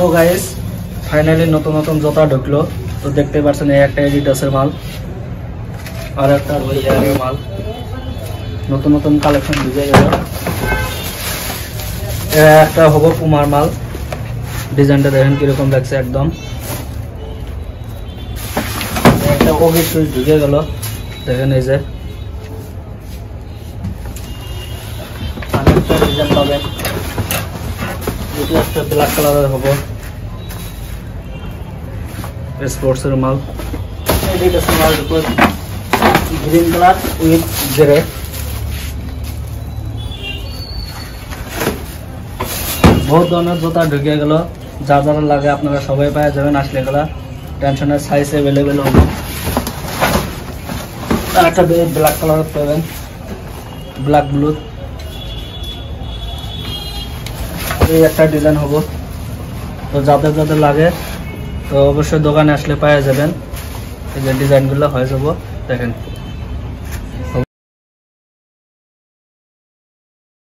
তো guys finally নতুন নতুন জুতা ঢুকলো। তো দেখতে পাচ্ছেন এই একটা এডিডাসের মাল আর একটা ইয়ারের মাল, নতুন নতুন কালেকশন ঢুকে গেল। একটা হবো পুমার মাল, ডিজাইনটা দেখেন কিরকম লাগছে একদম। একটা ওগি সুইচ ঢুকে গেল, দেখেন এই যে আরেকটা ডিজাইন পাবেন, এটি একটা ব্ল্যাক কালারের হবো স্পোর্টসের মাল। এডিডাসের মাল গ্রিন কালার উইথ গ্রে। বহুত ধরনের জুতা ঢুকে গেল, যা যারা লাগে আপনারা সবাই পাওয়া যাবেন। আসলে গেলা টেনশনের সাইজ অ্যাভেলেবেল হবে। একটা ব্ল্যাক কালার পাবেন, ব্ল্যাক ব্লু। এই একটা ডিজাইন হবো। তো যাদের যাদের লাগে তো অবশ্যই দোকানে আসলে পাওয়া যাবেন। এই যে ডিজাইনগুলো হয়ে যাব দেখেন।